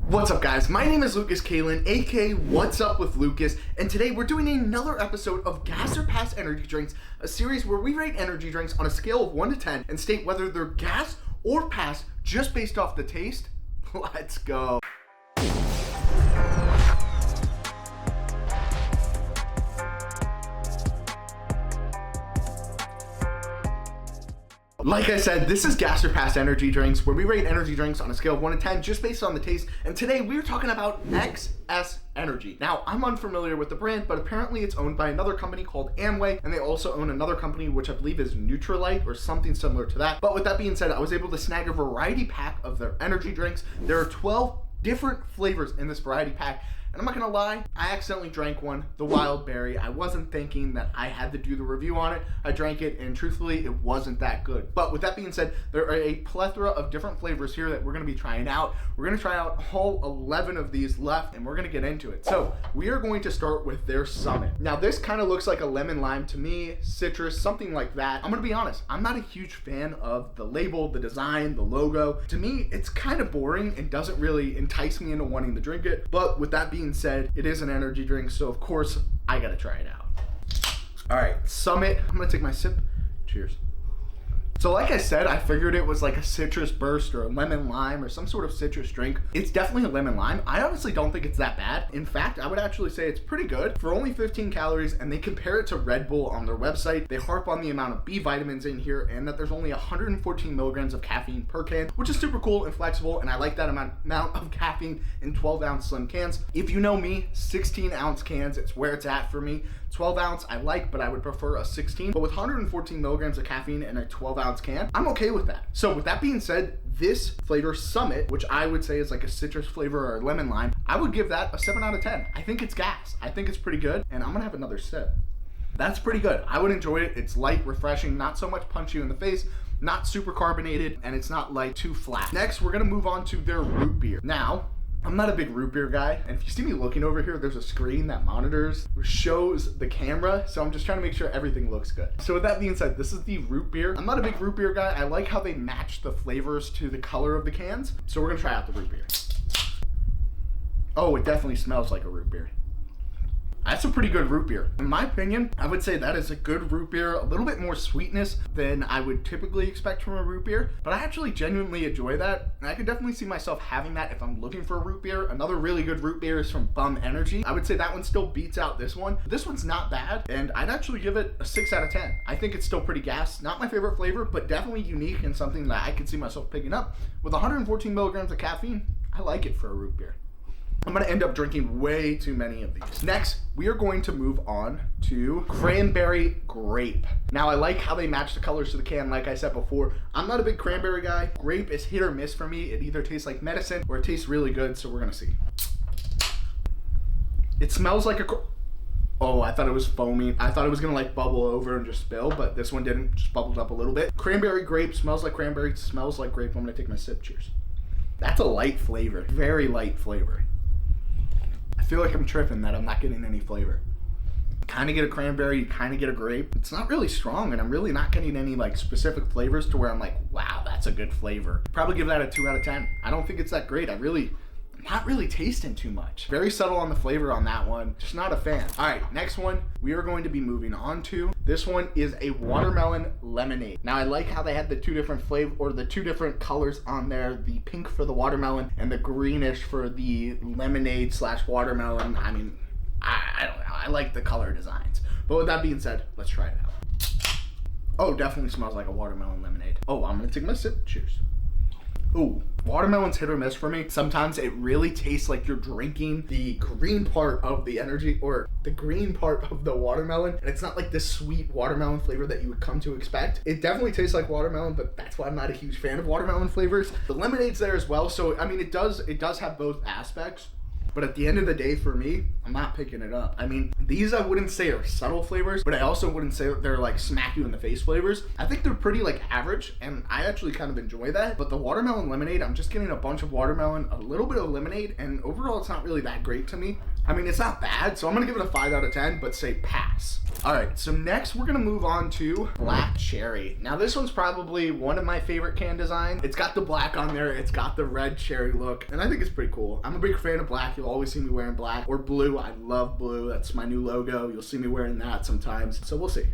What's up guys, my name is Lucas Kalen, aka What's Up with Lucas, and today we're doing another episode of Gas or Pass Energy Drinks, a series where we rate energy drinks on a scale of 1 to 10 and state whether they're gas or pass just based off the taste. Let's go. Like I said, this is Gas or Pass Energy Drinks, where we rate energy drinks on a scale of 1 to 10 just based on the taste, and today we're talking about XS Energy. Now, I'm unfamiliar with the brand, but apparently it's owned by another company called Amway, and they also own another company which I believe is Nutrilite or something similar to that. But with that being said, I was able to snag a variety pack of their energy drinks. There are 12 different flavors in this variety pack. And I'm not gonna lie, I accidentally drank one, the wild berry. I wasn't thinking that I had to do the review on it. I drank it and truthfully, it wasn't that good. But with that being said, there are a plethora of different flavors here that we're gonna be trying out. We're gonna try out all 11 of these left and we're gonna get into it. So we are going to start with their Summit. Now this kind of looks like a lemon lime to me, citrus, something like that. I'm gonna be honest, I'm not a huge fan of the label, the design, the logo. To me, it's kind of boring and doesn't really entice me into wanting to drink it. But with that being said, it is an energy drink, so of course I gotta try it out. All right, Summit. I'm gonna take my sip. Cheers. So like I said, I figured it was like a citrus burst or a lemon lime or some sort of citrus drink. It's definitely a lemon lime. I honestly don't think it's that bad. In fact, I would actually say it's pretty good for only 15 calories, and they compare it to Red Bull on their website. They harp on the amount of B vitamins in here and that there's only 114 milligrams of caffeine per can, which is super cool and flexible, and I like that amount of caffeine in 12-ounce slim cans. If you know me, 16-ounce cans, it's where it's at for me. 12-ounce I like, but I would prefer a 16. But with 114 milligrams of caffeine in a 12-ounce can, I'm okay with that. So with that being said, this flavor Summit, which I would say is like a citrus flavor or a lemon lime, I would give that a 7 out of 10. I think it's gas. I think it's pretty good, and I'm gonna have another sip. That's pretty good. I would enjoy it. It's light, refreshing, not so much punch you in the face, not super carbonated, and it's not like too flat. Next, we're gonna move on to their root beer. Now, I'm not a big root beer guy, and if you see me looking over here, there's a screen that monitors, shows the camera, so I'm just trying to make sure everything looks good. So with that being said, this is the root beer. I'm not a big root beer guy. I like how they match the flavors to the color of the cans, so we're gonna try out the root beer. Oh, it definitely smells like a root beer. That's a pretty good root beer. In my opinion, I would say that is a good root beer, a little bit more sweetness than I would typically expect from a root beer, but I actually genuinely enjoy that, and I could definitely see myself having that if I'm looking for a root beer. Another really good root beer is from Bum Energy. I would say that one still beats out this one. This one's not bad, and I'd actually give it a 6 out of 10. I think it's still pretty gas. Not my favorite flavor, but definitely unique and something that I could see myself picking up. With 114 milligrams of caffeine, I like it for a root beer. I'm gonna end up drinking way too many of these. Next, we are going to move on to Cranberry Grape. Now, I like how they match the colors to the can. Like I said before, I'm not a big cranberry guy. Grape is hit or miss for me. It either tastes like medicine or it tastes really good, so we're gonna see. It smells like a... Oh, I thought it was foamy. I thought it was gonna like bubble over and just spill, but this one didn't, just bubbled up a little bit. Cranberry Grape smells like cranberry, smells like grape. I'm gonna take my sip, cheers. That's a light flavor, very light flavor. I feel like I'm tripping that I'm not getting any flavor. Kind of get a cranberry, kind of get a grape. It's not really strong, and I'm really not getting any like specific flavors to where I'm like, wow, that's a good flavor. Probably give that a 2 out of 10. I don't think it's that great. I'm not really tasting too much. Very subtle on the flavor on that one. Just not a fan. All right, next one we are going to be moving on to. This one is a watermelon lemonade. Now I like how they had the two different flavor or the two different colors on there, the pink for the watermelon and the greenish for the lemonade / watermelon. I mean, I don't know. I like the color designs. But with that being said, let's try it out. Oh, definitely smells like a watermelon lemonade. Oh, I'm gonna take my sip. Cheers. Ooh, watermelon's hit or miss for me. Sometimes it really tastes like you're drinking the green part of the energy or the green part of the watermelon, and it's not like this sweet watermelon flavor that you would come to expect. It definitely tastes like watermelon, but that's why I'm not a huge fan of watermelon flavors. The lemonade's there as well, so I mean it does have both aspects. But at the end of the day, for me, I'm not picking it up. I mean, these I wouldn't say are subtle flavors, but I also wouldn't say that they're like smack you in the face flavors. I think they're pretty like average, and I actually kind of enjoy that. But the watermelon lemonade, I'm just getting a bunch of watermelon, a little bit of lemonade, and overall it's not really that great to me. I mean, it's not bad, so I'm gonna give it a 5 out of 10, but say pass. All right, so next we're gonna move on to Black Cherry. Now this one's probably one of my favorite can designs. It's got the black on there, it's got the red cherry look, and I think it's pretty cool. I'm a big fan of black. You'll always see me wearing black or blue. I love blue. That's my new logo. You'll see me wearing that sometimes, so we'll see.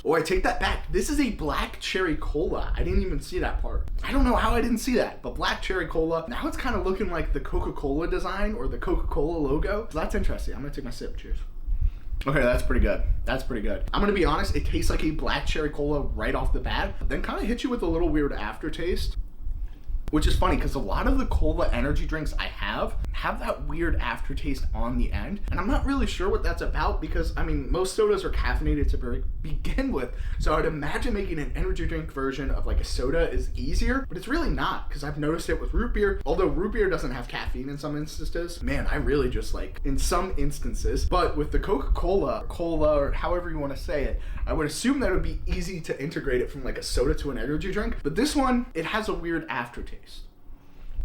Oh, I take that back. This is a black cherry cola. I didn't even see that part. I don't know how I didn't see that, but black cherry cola. Now it's kind of looking like the Coca-Cola design or the Coca-Cola logo. So that's interesting. I'm gonna take my sip. Cheers. Okay, that's pretty good. That's pretty good. I'm gonna be honest, it tastes like a black cherry cola right off the bat, but then kind of hits you with a little weird aftertaste. Which is funny because a lot of the cola energy drinks I have that weird aftertaste on the end. And I'm not really sure what that's about because, I mean, most sodas are caffeinated to begin with. So I'd imagine making an energy drink version of like a soda is easier, but it's really not because I've noticed it with root beer. Although root beer doesn't have caffeine in some instances. Man, I really just like, in some instances. But with the Coca-Cola, cola, or however you want to say it, I would assume that it would be easy to integrate it from like a soda to an energy drink. But this one, it has a weird aftertaste.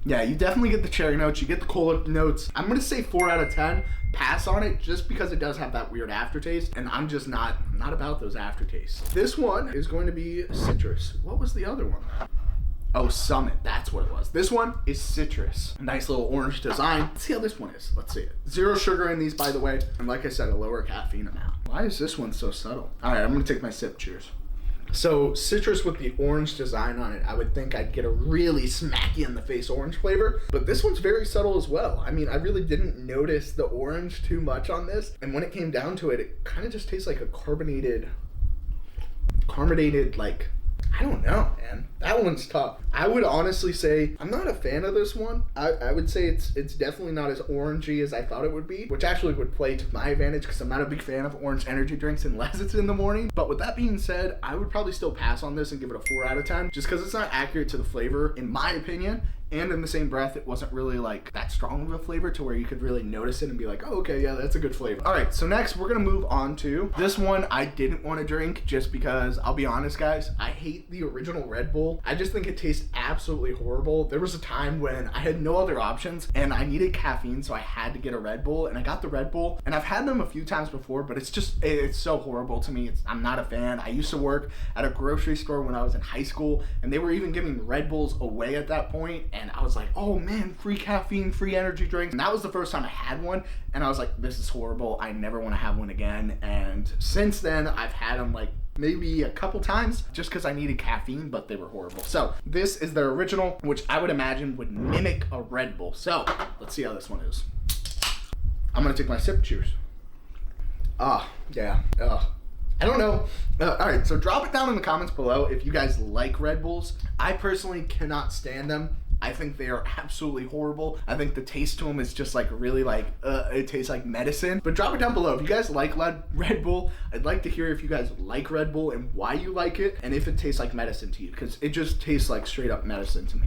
Yeah, you definitely get the cherry notes, you get the cola notes. I'm gonna say 4 out of 10, pass on it, just because it does have that weird aftertaste, and I'm just not about those aftertastes. This one is going to be citrus. What was the other one? Oh, Summit, that's what it was. This one is citrus. A nice little orange design. Let's see how this one is. Let's see it. 0 sugar in these, by the way, and like I said, a lower caffeine amount. Why is this one so subtle? All right, I'm gonna take my sip, cheers. So citrus with the orange design on it, I would think I'd get a really smacky in the face orange flavor, but this one's very subtle as well. I mean, I really didn't notice the orange too much on this, and when it came down to it, it kind of just tastes like a carbonated, like, I don't know, man. That one's tough. I would honestly say I'm not a fan of this one. I would say it's definitely not as orangey as I thought it would be, which actually would play to my advantage because I'm not a big fan of orange energy drinks unless it's in the morning. But with that being said, I would probably still pass on this and give it a 4 out of 10 just because it's not accurate to the flavor, in my opinion. And in the same breath, it wasn't really like that strong of a flavor to where you could really notice it and be like, oh, okay, yeah, that's a good flavor. All right, so next we're gonna move on to this one. I didn't want to drink just because, I'll be honest, guys, I hate the original Red Bull. I just think it tastes absolutely horrible. There was a time when I had no other options and I needed caffeine, so I had to get a Red Bull, and I got the Red Bull, and I've had them a few times before, but it's so horrible to me. I'm not a fan. I used to work at a grocery store when I was in high school, and they were even giving Red Bulls away at that point, and I was like, oh man, free caffeine, free energy drinks. And that was the first time I had one, and I was like, this is horrible. I never want to have one again. And since then, I've had them like maybe a couple times just because I needed caffeine, but they were horrible. So this is their original, which I would imagine would mimic a Red Bull. So let's see how this one is. I'm gonna take my sip. Cheers. Yeah. I don't know. All right, so drop it down in the comments below if you guys like Red Bulls. I personally cannot stand them. I think they are absolutely horrible. I think the taste to them is just like really like, it tastes like medicine. But drop it down below. If you guys like Red Bull, I'd like to hear if you guys like Red Bull and why you like it, and if it tastes like medicine to you, because it just tastes like straight up medicine to me.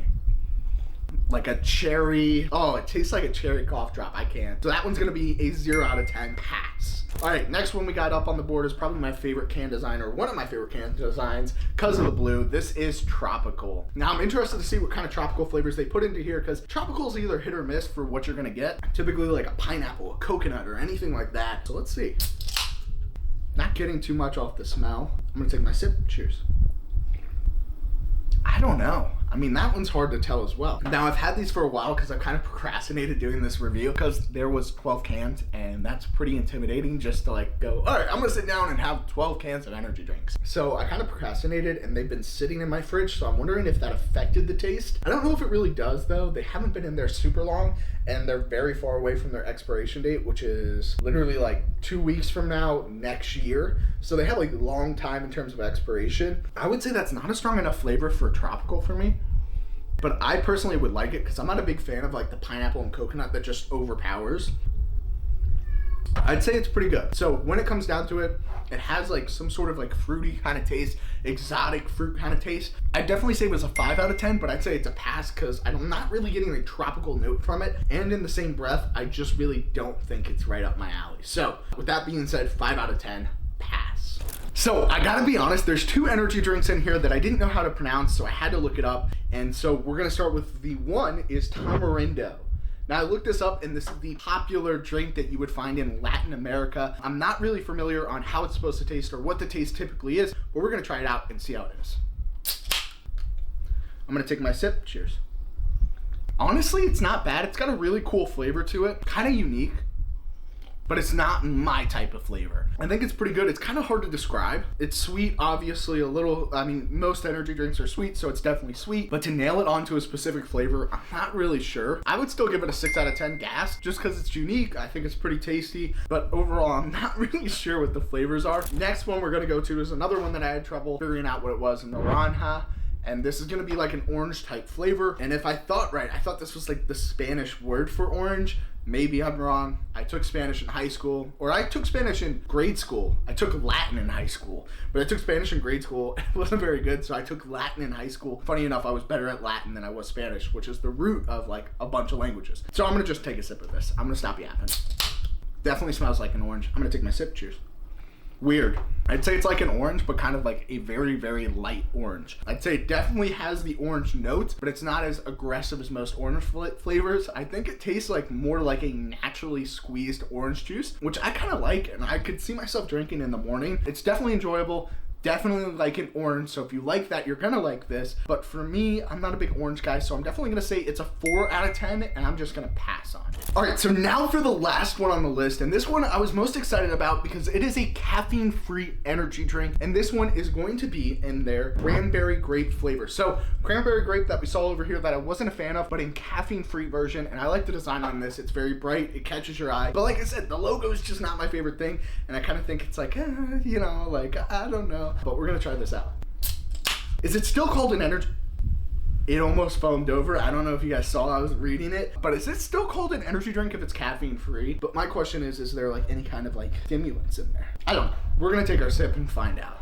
Like a cherry, oh, it tastes like a cherry cough drop. I can't. So that one's gonna be a 0 out of 10 pass. All right, next one we got up on the board is probably my favorite can design, or one of my favorite can designs because of the blue. This is tropical. Now I'm interested to see what kind of tropical flavors they put into here, because tropical is either hit or miss for what you're gonna get. Typically like a pineapple, a coconut, or anything like that. So let's see. Not getting too much off the smell. I'm gonna take my sip. Cheers. I don't know. I mean, that one's hard to tell as well. Now, I've had these for a while because I've kind of procrastinated doing this review because there was 12 cans, and that's pretty intimidating just to like go, all right, I'm gonna sit down and have 12 cans of energy drinks. So I kind of procrastinated, and they've been sitting in my fridge, so I'm wondering if that affected the taste. I don't know if it really does though. They haven't been in there super long, and they're very far away from their expiration date, which is literally like 2 weeks from now, next year. So they have like a long time in terms of expiration. I would say that's not a strong enough flavor for tropical for me. But I personally would like it because I'm not a big fan of like the pineapple and coconut that just overpowers. I'd say it's pretty good. So when it comes down to it, it has like some sort of like fruity kind of taste, exotic fruit kind of taste. I'd definitely say it was a 5 out of 10, but I'd say it's a pass because I'm not really getting a tropical note from it. And in the same breath, I just really don't think it's right up my alley. So with that being said, 5 out of 10, pass. So I gotta be honest, there's 2 energy drinks in here that I didn't know how to pronounce, so I had to look it up. And so we're gonna start with the one is Tamarindo. Now I looked this up and this is the popular drink that you would find in Latin America. I'm not really familiar on how it's supposed to taste or what the taste typically is, but we're gonna try it out and see how it is. I'm gonna take my sip, cheers. Honestly, it's not bad. It's got a really cool flavor to it, kind of unique, but it's not my type of flavor. I think it's pretty good. It's kind of hard to describe. It's sweet, obviously a little, I mean, most energy drinks are sweet, so it's definitely sweet, but to nail it onto a specific flavor, I'm not really sure. I would still give it a 6 out of 10 gas, just because it's unique. I think it's pretty tasty, but overall, I'm not really sure what the flavors are. Next one we're gonna go to is another one that I had trouble figuring out what it was, an Orangia. And this is gonna be like an orange type flavor. And if I thought right, I thought this was like the Spanish word for orange. Maybe I'm wrong. I took Spanish in high school, or I took Spanish in grade school. I took Latin in high school, but I took Spanish in grade school. It wasn't very good, so I took Latin in high school. Funny enough, I was better at Latin than I was Spanish, which is the root of like a bunch of languages. So I'm gonna just take a sip of this. I'm gonna stop yapping. Definitely smells like an orange. I'm gonna take my sip, cheers. Weird. I'd say it's like an orange, but kind of like a very, very light orange. I'd say it definitely has the orange notes, but it's not as aggressive as most orange flavors. I think it tastes like more like a naturally squeezed orange juice, which I kind of like, and I could see myself drinking in the morning. It's definitely enjoyable. Definitely like an orange, so if you like that, you're gonna like this. But for me, I'm not a big orange guy, so I'm definitely gonna say it's a 4 out of 10, and I'm just gonna pass on it. All right, so now for the last one on the list, and this one I was most excited about because it is a caffeine-free energy drink, and this one is going to be in their Cranberry Grape flavor. So Cranberry Grape that we saw over here that I wasn't a fan of, but in caffeine-free version, and I like the design on this. It's very bright, it catches your eye. But like I said, the logo is just not my favorite thing, and I kind of think it's like, you know, like, I don't know. But we're gonna try this out. Is it still called an energy? It almost foamed over. I don't know if you guys saw, I was reading it, but is it still called an energy drink if it's caffeine free? But my question is there like any kind of like stimulants in there? I don't know. We're gonna take our sip and find out.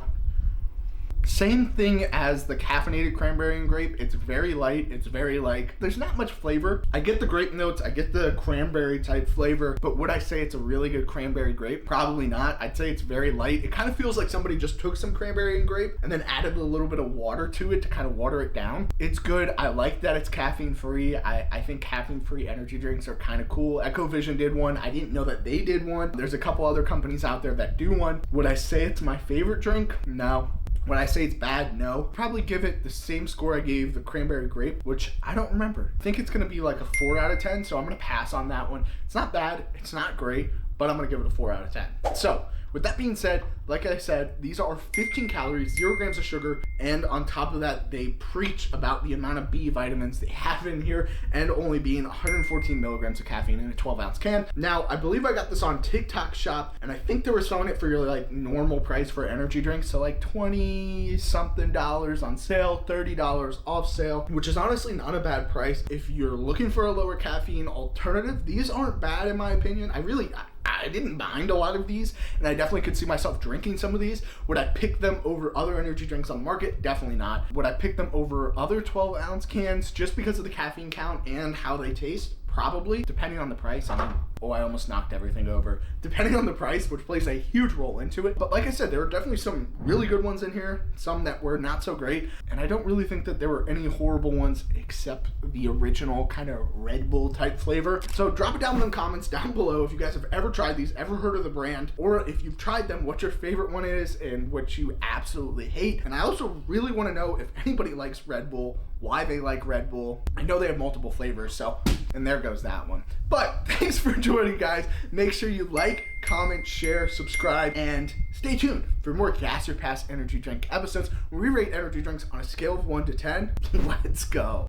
Same thing as the caffeinated cranberry and grape. It's very light. It's very like, there's not much flavor. I get the grape notes. I get the cranberry type flavor, but would I say it's a really good cranberry grape? Probably not. I'd say it's very light. It kind of feels like somebody just took some cranberry and grape and then added a little bit of water to it to kind of water it down. It's good. I like that it's caffeine free. I think caffeine free energy drinks are kind of cool. Echo Vision did one. I didn't know that they did one. There's a couple other companies out there that do one. Would I say it's my favorite drink? No. When I say it's bad, no. Probably give it the same score I gave the cranberry grape, which I don't remember. I think it's gonna be like a 4 out of 10, so I'm gonna pass on that one. It's not bad, it's not great, but I'm gonna give it a 4 out of 10. So, with that being said, like I said, these are 15 calories, 0 grams of sugar, and on top of that, they preach about the amount of B vitamins they have in here, and only being 114 milligrams of caffeine in a 12-ounce can. Now, I believe I got this on TikTok Shop, and I think they were selling it for your like normal price for energy drinks, so like $20-something on sale, $30 off sale, which is honestly not a bad price. If you're looking for a lower caffeine alternative, these aren't bad in my opinion. I didn't mind a lot of these, and I definitely could see myself drinking some of these. Would I pick them over other energy drinks on the market? Definitely not. Would I pick them over other 12-ounce cans just because of the caffeine count and how they taste? Probably, depending on the price. I mean, I almost knocked everything over. Depending on the price, which plays a huge role into it. But like I said, there were definitely some really good ones in here, some that were not so great, and I don't really think that there were any horrible ones except the original kind of Red Bull type flavor. So drop it down in the comments down below if you guys have ever tried these, ever heard of the brand, or if you've tried them, what your favorite one is and what you absolutely hate. And I also really want to know if anybody likes Red Bull, why they like Red Bull. I know they have multiple flavors, so, and there goes that one. But thanks for joining, guys. Make sure you like, comment, share, subscribe, and stay tuned for more Gas Your Pass energy drink episodes where we rate energy drinks on a scale of 1 to 10. Let's go.